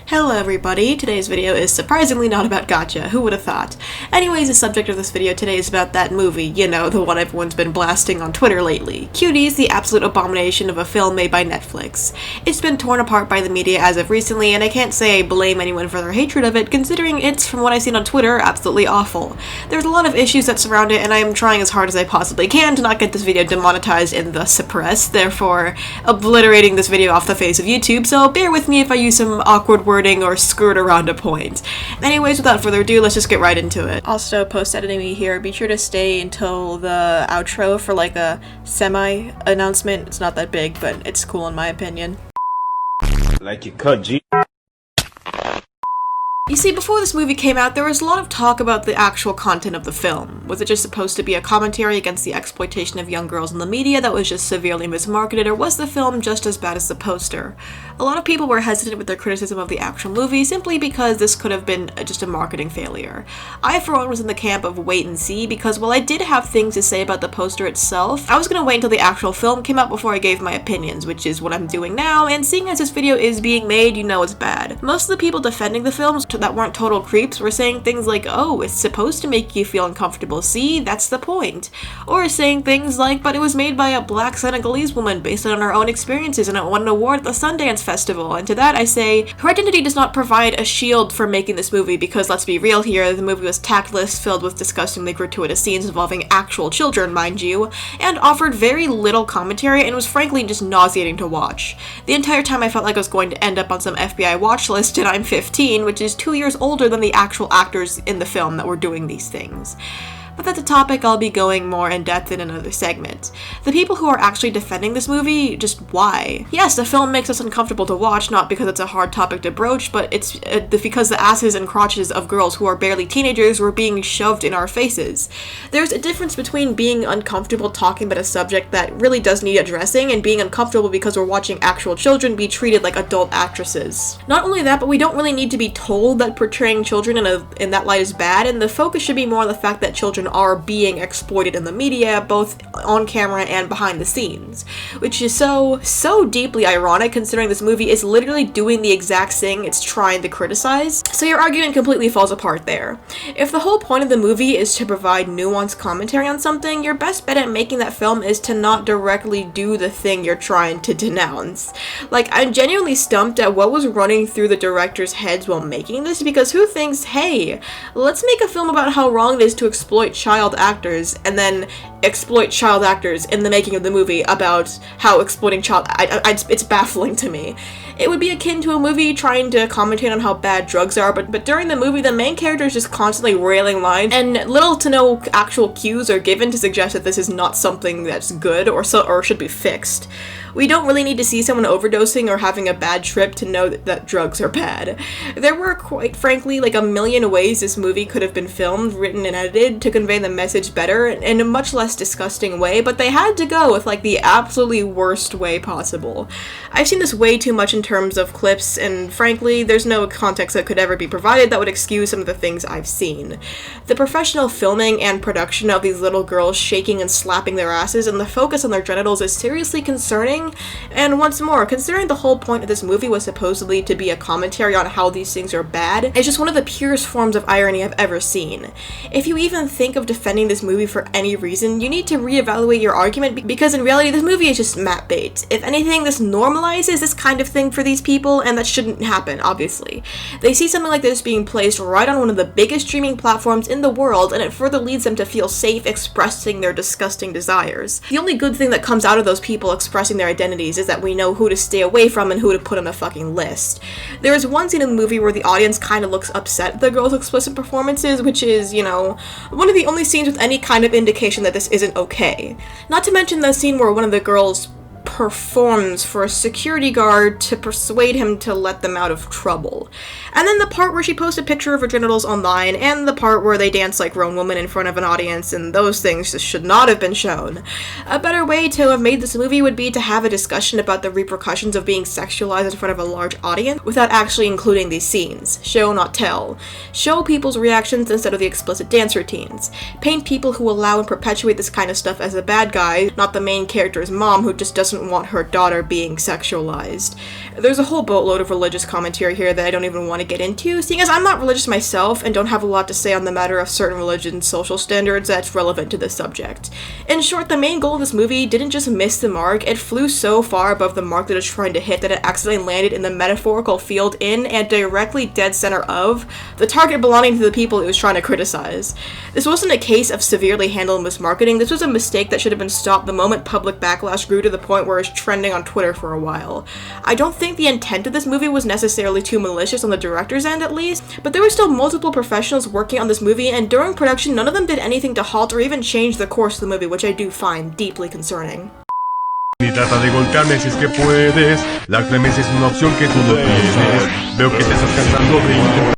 Hello everybody, today's video is surprisingly not about gacha, who would have thought? Anyways, the subject of this video today is about that movie, you know, the one everyone's been blasting on Twitter lately. Cuties, the absolute abomination of a film made by Netflix. It's been torn apart by the media as of recently, and I can't say I blame anyone for their hatred of it, considering it's, from what I've seen on Twitter, absolutely awful. There's a lot of issues that surround it, and I am trying as hard as I possibly can to not get this video demonetized and thus suppressed, therefore obliterating this video off the face of YouTube, so bear with me if I use some awkward wording or skirt around a point. Anyways, without further ado, let's just get right into it. Also, post-editing me here, be sure to stay until the outro for like a semi-announcement. It's not that big, but it's cool in my opinion. Like you cut G. You see, before this movie came out, there was a lot of talk about the actual content of the film. Was it just supposed to be a commentary against the exploitation of young girls in the media that was just severely mismarketed, or was the film just as bad as the poster? A lot of people were hesitant with their criticism of the actual movie simply because this could have been just a marketing failure. I, for one, was in the camp of wait and see because while I did have things to say about the poster itself, I was gonna wait until the actual film came out before I gave my opinions, which is what I'm doing now, and seeing as this video is being made, you know it's bad. Most of the people defending the films that weren't total creeps were saying things like, oh, it's supposed to make you feel uncomfortable, see, that's the point. Or saying things like, but it was made by a black Senegalese woman based on her own experiences and it won an award at the Sundance Festival. And to that I say, her identity does not provide a shield for making this movie because, let's be real here, the movie was tactless, filled with disgustingly gratuitous scenes involving actual children, mind you, and offered very little commentary and was frankly just nauseating to watch. The entire time I felt like I was going to end up on some FBI watch list, and I'm 15, which is 2 years older than the actual actors in the film that were doing these things. But that's a topic I'll be going more in depth in another segment. The people who are actually defending this movie, just why? Yes, the film makes us uncomfortable to watch, not because it's a hard topic to broach, but it's because the asses and crotches of girls who are barely teenagers were being shoved in our faces. There's a difference between being uncomfortable talking about a subject that really does need addressing and being uncomfortable because we're watching actual children be treated like adult actresses. Not only that, but we don't really need to be told that portraying children in that light is bad, and the focus should be more on the fact that children are being exploited in the media, both on camera and behind the scenes, which is so deeply ironic considering this movie is literally doing the exact thing it's trying to criticize. So your argument completely falls apart there. If the whole point of the movie is to provide nuanced commentary on something, your best bet at making that film is to not directly do the thing you're trying to denounce. Like, I'm genuinely stumped at what was running through the director's heads while making this, because who thinks, hey, let's make a film about how wrong it is to exploit child actors and then exploit child actors in the making of the movie about how exploiting it's baffling to me. It would be akin to a movie trying to commentate on how bad drugs are, but during the movie the main character is just constantly railing lines and little to no actual cues are given to suggest that this is not something that's good or should be fixed. We don't really need to see someone overdosing or having a bad trip to know that drugs are bad. There were, quite frankly, like a million ways this movie could have been filmed, written, and edited to convey the message better in a much less disgusting way, but they had to go with like the absolutely worst way possible. I've seen this way too much in terms of clips, and frankly, there's no context that could ever be provided that would excuse some of the things I've seen. The professional filming and production of these little girls shaking and slapping their asses and the focus on their genitals is seriously concerning. And once more, considering the whole point of this movie was supposedly to be a commentary on how these things are bad, it's just one of the purest forms of irony I've ever seen. If you even think of defending this movie for any reason, you need to reevaluate your argument because in reality this movie is just map bait. If anything, this normalizes this kind of thing for these people, and that shouldn't happen, obviously. They see something like this being placed right on one of the biggest streaming platforms in the world, and it further leads them to feel safe expressing their disgusting desires. The only good thing that comes out of those people expressing their identities is that we know who to stay away from and who to put on a fucking list. There is one scene in the movie where the audience kind of looks upset at the girls' explicit performances, which is, you know, one of the only scenes with any kind of indication that this isn't okay. Not to mention the scene where one of the girls performs for a security guard to persuade him to let them out of trouble. And then the part where she posts a picture of her genitals online, and the part where they dance like grown women in front of an audience, and those things just should not have been shown. A better way to have made this movie would be to have a discussion about the repercussions of being sexualized in front of a large audience without actually including these scenes. Show, not tell. Show people's reactions instead of the explicit dance routines. Paint people who allow and perpetuate this kind of stuff as the bad guy, not the main character's mom who just doesn't doesn't want her daughter being sexualized. There's a whole boatload of religious commentary here that I don't even want to get into, seeing as I'm not religious myself and don't have a lot to say on the matter of certain religions' social standards that's relevant to this subject. In short, the main goal of this movie didn't just miss the mark, it flew so far above the mark that it was trying to hit that it accidentally landed in the metaphorical field in and directly dead center of the target belonging to the people it was trying to criticize. This wasn't a case of severely handled mismarketing, this was a mistake that should have been stopped the moment public backlash grew to the point where it's trending on Twitter for a while. I don't think the intent of this movie was necessarily too malicious on the director's end at least, but there were still multiple professionals working on this movie, and during production none of them did anything to halt or even change the course of the movie, which I do find deeply concerning. Ni trata de golpearme si es que puedes. La clemencia es una opción que tú no tienes. Veo que te estás cansando de intentar.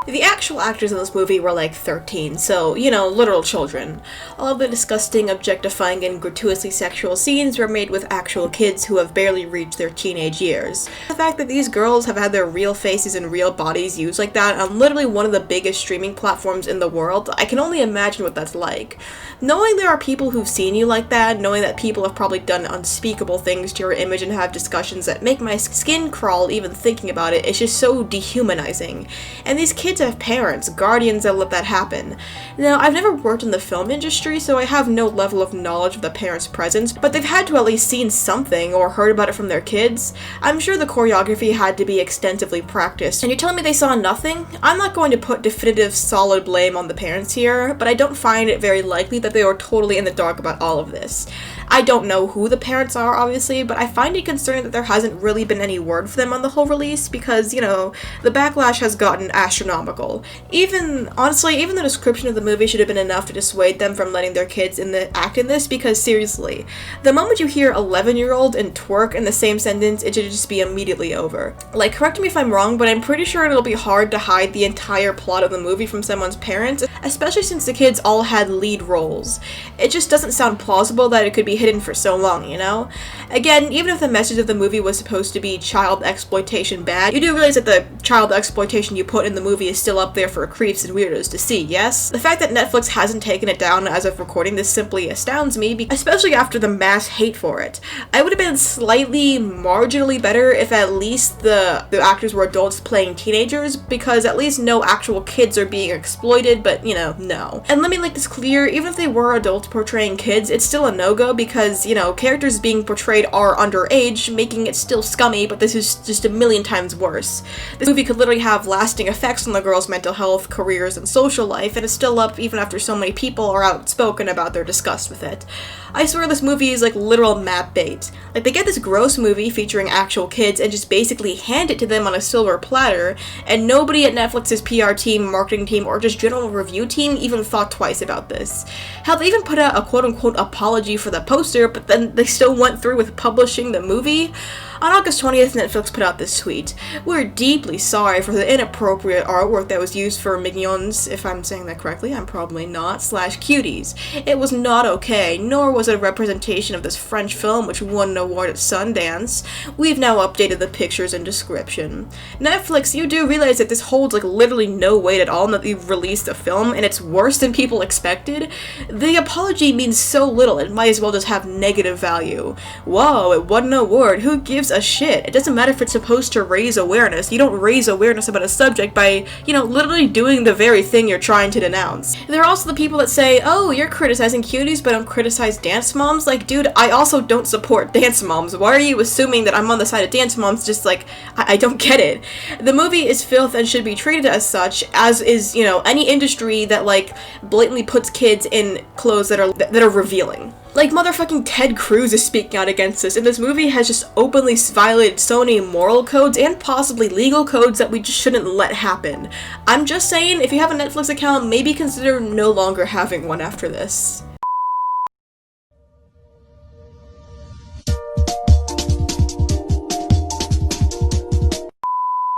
The actual actors in this movie were like 13, so, you know, literal children. All of the disgusting, objectifying, and gratuitously sexual scenes were made with actual kids who have barely reached their teenage years. The fact that these girls have had their real faces and real bodies used like that on literally one of the biggest streaming platforms in the world, I can only imagine what that's like. Knowing there are people who've seen you like that, knowing that people have probably done unspeakable things to your image and have discussions that make my skin crawl even thinking about it, is just so dehumanizing. And these kids have parents, guardians that let that happen. Now, I've never worked in the film industry, so I have no level of knowledge of the parents' presence, but they've had to at least seen something or heard about it from their kids. I'm sure the choreography had to be extensively practiced, and you're telling me they saw nothing? I'm not going to put definitive, solid blame on the parents here, but I don't find it very likely that they were totally in the dark about all of this. I don't know who the parents are, obviously, but I find it concerning that there hasn't really been any word for them on the whole release because, you know, the backlash has gotten astronomical. Honestly, even the description of the movie should have been enough to dissuade them from letting their kids act in this because, seriously, the moment you hear 11-year-old and twerk in the same sentence, it should just be immediately over. Like, correct me if I'm wrong, but I'm pretty sure it'll be hard to hide the entire plot of the movie from someone's parents, especially since the kids all had lead roles. It just doesn't sound plausible that it could be hidden for so long, you know? Again, even if the message of the movie was supposed to be child exploitation bad, you do realize that the child exploitation you put in the movie is still up there for creeps and weirdos to see, yes? The fact that Netflix hasn't taken it down as of recording this simply astounds me, especially after the mass hate for it. I would have been slightly, marginally better if at least the actors were adults playing teenagers, because at least no actual kids are being exploited, but, you know, no. And let me make this clear, even if they were adults portraying kids, it's still a no-go because, you know, characters being portrayed are underage, making it still scummy, but this is just a million times worse. This movie could literally have lasting effects on the girls' mental health, careers, and social life, and it's still up even after so many people are outspoken about their disgust with it. I swear this movie is like literal map bait. Like, they get this gross movie featuring actual kids and just basically hand it to them on a silver platter, and nobody at Netflix's PR team, marketing team, or just general review team even thought twice about this. Hell, they even put out a quote-unquote apology for the poster, but then they still went through with publishing the movie. On August 20th, Netflix put out this tweet. "We're deeply sorry for the inappropriate artwork that was used for Mignons," if I'm saying that correctly, I'm probably not, /Cuties. It was not okay, nor was it a representation of this French film which won an award at Sundance. We've now updated the pictures and description. Netflix, you do realize that this holds like literally no weight at all, and that you've released a film and it's worse than people expected? The apology means so little, it might as well just have negative value. Whoa, it won an award, who gives a shit? It doesn't matter if it's supposed to raise awareness. You don't raise awareness about a subject by, you know, literally doing the very thing you're trying to denounce. There are also the people that say, oh, you're criticizing cuties but don't criticize dance moms. Like, dude, I also don't support dance moms. Why are you assuming that I'm on the side of dance moms? Just like, I don't get it. The movie is filth and should be treated as such, as is, you know, any industry that like blatantly puts kids in clothes that are revealing. Like, motherfucking Ted Cruz is speaking out against this, and this movie has just openly violated so many moral codes and possibly legal codes that we just shouldn't let happen. I'm just saying, if you have a Netflix account, maybe consider no longer having one after this.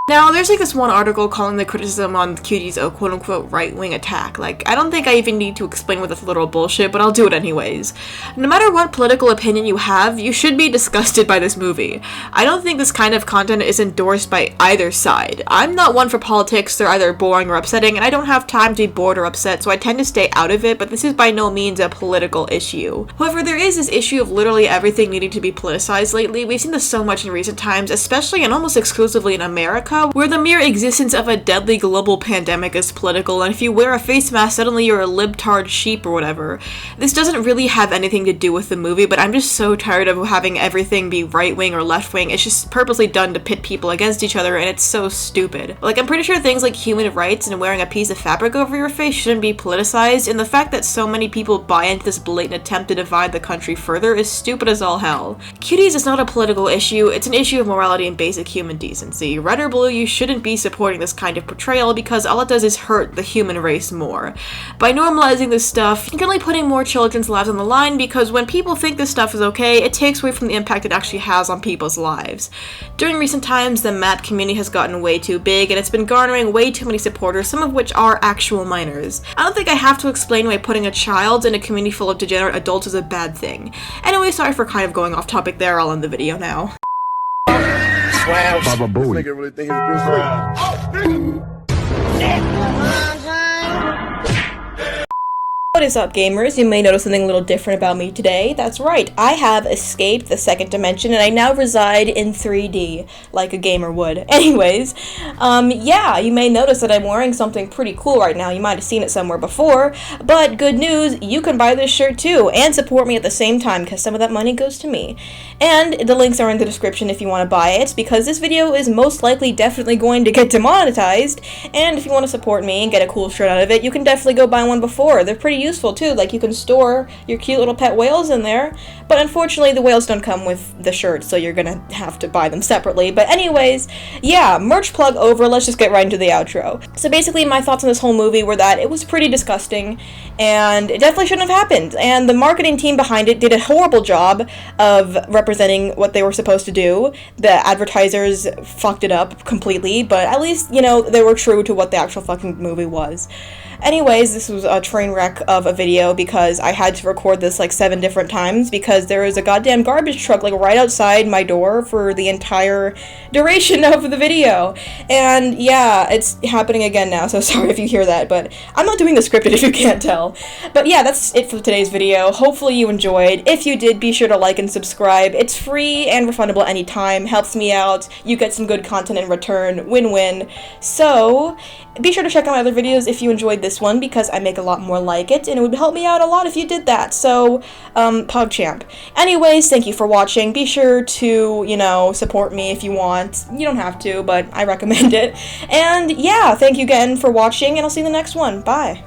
Now, there's like this one article calling the criticism on Cuties a quote-unquote right-wing attack. Like, I don't think I even need to explain what that's literal bullshit, but I'll do it anyways. No matter what political opinion you have, you should be disgusted by this movie. I don't think this kind of content is endorsed by either side. I'm not one for politics, they're either boring or upsetting, and I don't have time to be bored or upset, so I tend to stay out of it, but this is by no means a political issue. However, there is this issue of literally everything needing to be politicized lately. We've seen this so much in recent times, especially and almost exclusively in America, where the mere existence of a deadly global pandemic is political, and if you wear a face mask, suddenly you're a libtard sheep or whatever. This doesn't really have anything to do with the movie, but I'm just so tired of having everything be right-wing or left-wing. It's just purposely done to pit people against each other, and it's so stupid. Like, I'm pretty sure things like human rights and wearing a piece of fabric over your face shouldn't be politicized, and the fact that so many people buy into this blatant attempt to divide the country further is stupid as all hell. Cuties is not a political issue, it's an issue of morality and basic human decency. Red or blue, you shouldn't be supporting this kind of portrayal because all it does is hurt the human race more. By normalizing this stuff, you're only putting more children's lives on the line because when people think this stuff is okay, it takes away from the impact it actually has on people's lives. During recent times, the MAP community has gotten way too big and it's been garnering way too many supporters, some of which are actual minors. I don't think I have to explain why putting a child in a community full of degenerate adults is a bad thing. Anyway, sorry for kind of going off topic there, I'll end the video now. Baba Booey. Nigga really think he was What is up, gamers? You may notice something a little different about me today. That's right, I have escaped the second dimension and I now reside in 3D, like a gamer would. Anyways, yeah, you may notice that I'm wearing something pretty cool right now. You might have seen it somewhere before, but good news, you can buy this shirt too, and support me at the same time, because some of that money goes to me. And the links are in the description if you want to buy it, because this video is most likely definitely going to get demonetized, and if you want to support me and get a cool shirt out of it, you can definitely go buy one before. They're pretty useful too, like you can store your cute little pet whales in there, but unfortunately the whales don't come with the shirt, so you're gonna have to buy them separately. But anyways, yeah, merch plug over, let's just get right into the outro. So basically my thoughts on this whole movie were that it was pretty disgusting, and it definitely shouldn't have happened, and the marketing team behind it did a horrible job of representing what they were supposed to do. The advertisers fucked it up completely, but at least, you know, they were true to what the actual fucking movie was. Anyways, this was a train wreck of a video because I had to record this like 7 different times because there was a goddamn garbage truck like right outside my door for the entire duration of the video. And yeah, it's happening again now, so sorry if you hear that, but I'm not doing the scripted if you can't tell. But yeah, that's it for today's video. Hopefully you enjoyed. If you did, be sure to like and subscribe. It's free and refundable anytime, helps me out, you get some good content in return, win-win. So be sure to check out my other videos if you enjoyed this one, because I make a lot more like it, and it would help me out a lot if you did that, so, PogChamp. Anyways, thank you for watching. Be sure to, you know, support me if you want. You don't have to, but I recommend it. And yeah, thank you again for watching, and I'll see you in the next one. Bye.